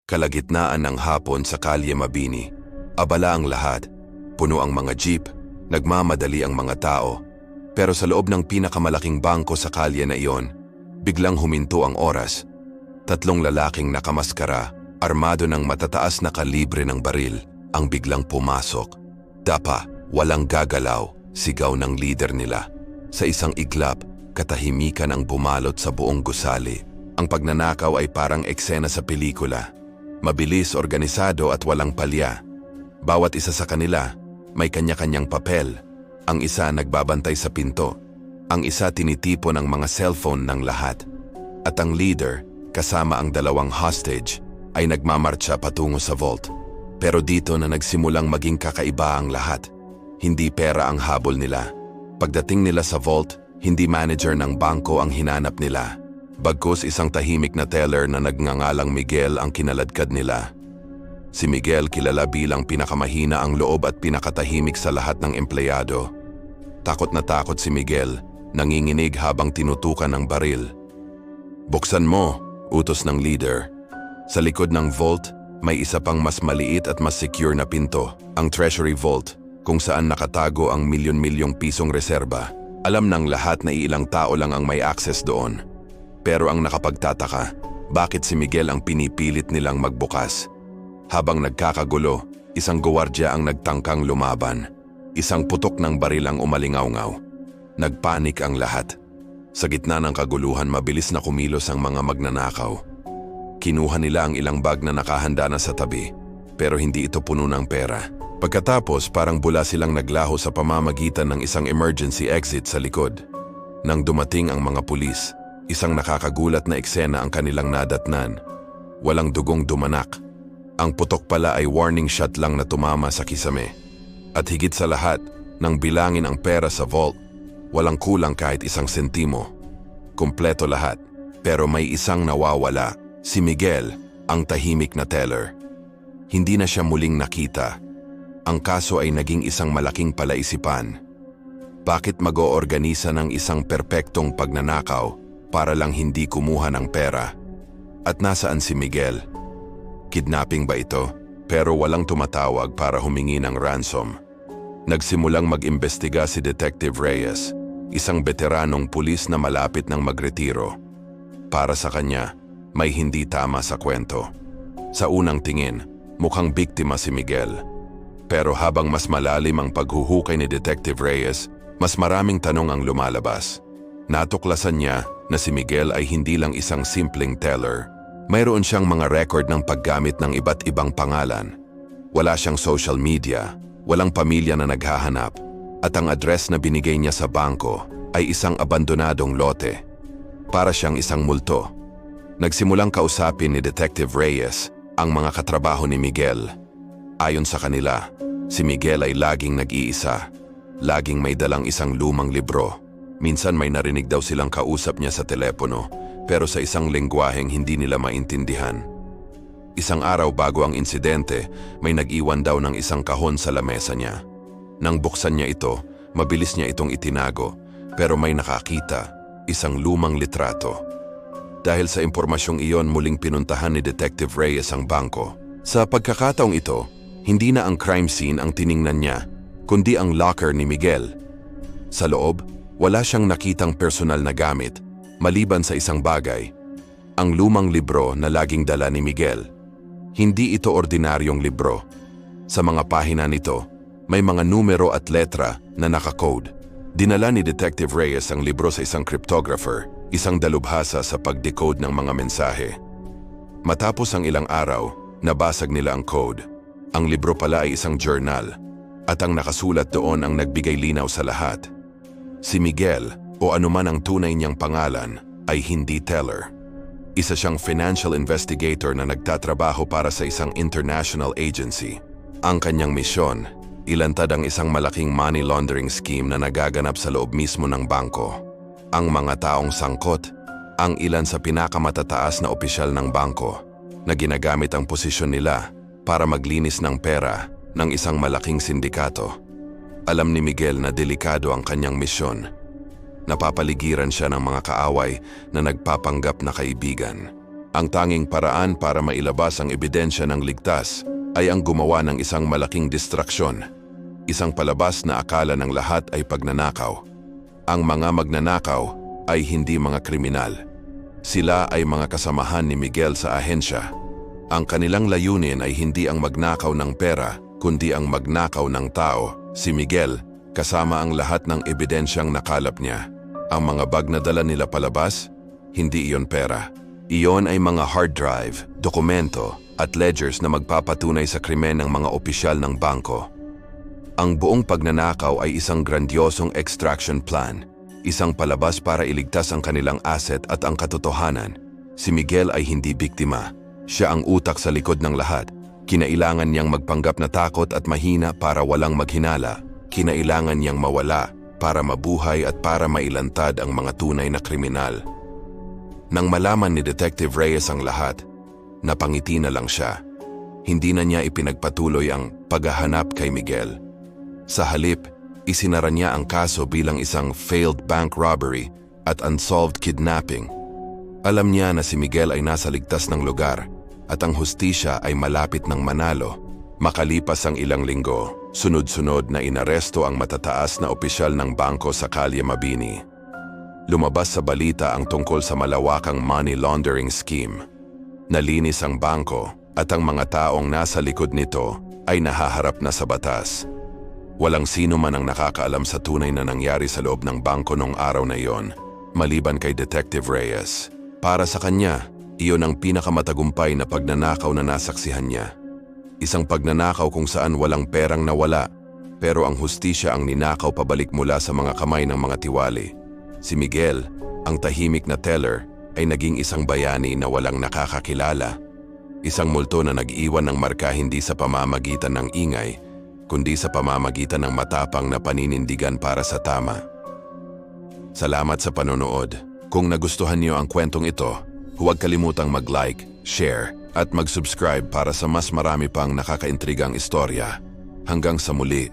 Kalagitnaan ng hapon sa Kalye Mabini. Abala ang lahat. Puno ang mga jeep, nagmamadali ang mga tao. Pero sa loob ng pinakamalaking bangko sa kalye na iyon, biglang huminto ang oras. 3 lalaking nakamaskara, armado ng matataas na kalibre ng baril, ang biglang pumasok. Dapa, walang gagalaw, sigaw ng leader nila. Sa isang iglap, katahimikan ang bumalot sa buong gusali. Ang pagnanakaw ay parang eksena sa pelikula. Mabilis, organisado at walang palya. Bawat isa sa kanila, may kanya-kanyang papel. Ang isa nagbabantay sa pinto. Ang isa tinitipon ang mga cellphone ng lahat. At ang leader, kasama ang 2 hostage, ay nagmamarcha patungo sa vault. Pero dito na nagsimulang maging kakaiba ang lahat. Hindi pera ang habol nila. Pagdating nila sa vault, hindi manager ng bangko ang hinanap nila. Bagkus isang tahimik na teller na nagngangalang Miguel ang kinaladkad nila. Si Miguel kilala bilang pinakamahina ang loob at pinakatahimik sa lahat ng empleyado. Takot na takot si Miguel, nanginginig habang tinutukan ng baril. "Buksan mo," utos ng leader. Sa likod ng vault, may isa pang mas maliit at mas secure na pinto, ang Treasury Vault, kung saan nakatago ang milyon-milyong pisong reserba. Alam ng lahat na ilang tao lang ang may access doon. Pero ang nakapagtataka, bakit si Miguel ang pinipilit nilang magbukas? Habang nagkakagulo, isang gwardiya ang nagtangkang lumaban. Isang putok ng baril ang umalingaw-ngaw. Nagpanik ang lahat. Sa gitna ng kaguluhan, mabilis na kumilos ang mga magnanakaw. Kinuha nila ang ilang bag na nakahanda na sa tabi, pero hindi ito puno ng pera. Pagkatapos, parang bula silang naglaho sa pamamagitan ng isang emergency exit sa likod. Nang dumating ang mga pulis, isang nakakagulat na eksena ang kanilang nadatnan. Walang dugong dumanak. Ang putok pala ay warning shot lang na tumama sa kisame. At higit sa lahat, nang bilangin ang pera sa vault, walang kulang kahit 1 sentimo. Kumpleto lahat, pero may isang nawawala, si Miguel, ang tahimik na teller. Hindi na siya muling nakita. Ang kaso ay naging isang malaking palaisipan. Bakit mag-oorganisa ng isang perpektong pagnanakaw para lang hindi kumuha ng pera? At nasaan si Miguel? Kidnapping ba ito? Pero walang tumatawag para humingi ng ransom. Nagsimulang mag-imbestiga si Detective Reyes, isang veteranong pulis na malapit ng magretiro. Para sa kanya, may hindi tama sa kwento. Sa unang tingin, mukhang biktima si Miguel. Pero habang mas malalim ang paghuhukay ni Detective Reyes, mas maraming tanong ang lumalabas. Natuklasan niya na si Miguel ay hindi lang isang simpleng teller. Mayroon siyang mga record ng paggamit ng iba't ibang pangalan. Wala siyang social media, walang pamilya na naghahanap, at ang address na binigay niya sa bangko ay isang abandonadong lote. Para siyang isang multo. Nagsimulang kausapin ni Detective Reyes ang mga katrabaho ni Miguel. Ayon sa kanila, si Miguel ay laging nag-iisa. Laging may dalang isang lumang libro. Minsan may narinig daw silang kausap niya sa telepono, pero sa isang lengguwaheng hindi nila maintindihan. Isang araw bago ang insidente, may nag-iwan daw ng isang kahon sa lamesa niya. Nang buksan niya ito, mabilis niya itong itinago, pero may nakakita, isang lumang litrato. Dahil sa impormasyong iyon, muling pinuntahan ni Detective Reyes ang bangko. Sa pagkakataong ito, hindi na ang crime scene ang tiningnan niya, kundi ang locker ni Miguel. Sa loob, wala siyang nakitang personal na gamit, maliban sa isang bagay, ang lumang libro na laging dala ni Miguel. Hindi ito ordinaryong libro. Sa mga pahina nito, may mga numero at letra na nakakode. Dinala ni Detective Reyes ang libro sa isang cryptographer, isang dalubhasa sa pag-decode ng mga mensahe. Matapos ang ilang araw, nabasag nila ang code. Ang libro pala ay isang journal, at ang nakasulat doon ang nagbigay linaw sa lahat. Si Miguel, o anuman ang tunay niyang pangalan, ay hindi teller. Isa siyang financial investigator na nagtatrabaho para sa isang international agency. Ang kanyang misyon, ilantad ang isang malaking money laundering scheme na nagaganap sa loob mismo ng bangko. Ang mga taong sangkot, ang ilan sa pinakamatataas na opisyal ng bangko, na ginagamit ang posisyon nila para maglinis ng pera ng isang malaking sindikato. Alam ni Miguel na delikado ang kanyang misyon. Napapaligiran siya ng mga kaaway na nagpapanggap na kaibigan. Ang tanging paraan para mailabas ang ebidensya ng ligtas ay ang gumawa ng isang malaking distraksyon. Isang palabas na akala ng lahat ay pagnanakaw. Ang mga magnanakaw ay hindi mga kriminal. Sila ay mga kasamahan ni Miguel sa ahensya. Ang kanilang layunin ay hindi ang magnakaw ng pera, kundi ang magnakaw ng tao, si Miguel, kasama ang lahat ng ebidensyang nakalap niya. Ang mga bag na dala nila palabas, hindi iyon pera. Iyon ay mga hard drive, dokumento, at ledgers na magpapatunay sa krimen ng mga opisyal ng bangko. Ang buong pagnanakaw ay isang grandiosong extraction plan, isang palabas para iligtas ang kanilang asset at ang katotohanan. Si Miguel ay hindi biktima. Siya ang utak sa likod ng lahat. Kinailangan niyang magpanggap na takot at mahina para walang maghinala. Kinailangan niyang mawala para mabuhay at para mailantad ang mga tunay na kriminal. Nang malaman ni Detective Reyes ang lahat, napangiti na lang siya. Hindi na niya ipinagpatuloy ang paghahanap kay Miguel. Sa halip, isinara niya ang kaso bilang isang failed bank robbery at unsolved kidnapping. Alam niya na si Miguel ay nasa ligtas ng lugar at ang hustisya ay malapit ng manalo. Makalipas ang ilang linggo, sunod-sunod na inaresto ang matataas na opisyal ng bangko sa Calle Mabini. Lumabas sa balita ang tungkol sa malawakang money laundering scheme. Nalinis ang bangko at ang mga taong nasa likod nito ay nahaharap na sa batas. Walang sino man ang nakakaalam sa tunay na nangyari sa loob ng bangko noong araw na iyon, maliban kay Detective Reyes. Para sa kanya, iyon ang pinakamatagumpay na pagnanakaw na nasaksihan niya. Isang pagnanakaw kung saan walang perang nawala, pero ang hustisya ang ninakaw pabalik mula sa mga kamay ng mga tiwali. Si Miguel, ang tahimik na teller, ay naging isang bayani na walang nakakakilala. Isang multo na nag-iwan ng marka hindi sa pamamagitan ng ingay, kundi sa pamamagitan ng matapang na paninindigan para sa tama. Salamat sa panonood. Kung nagustuhan niyo ang kwentong ito, huwag kalimutang mag-like, share, at mag-subscribe para sa mas marami pang nakakaintrigang istorya. Hanggang sa muli.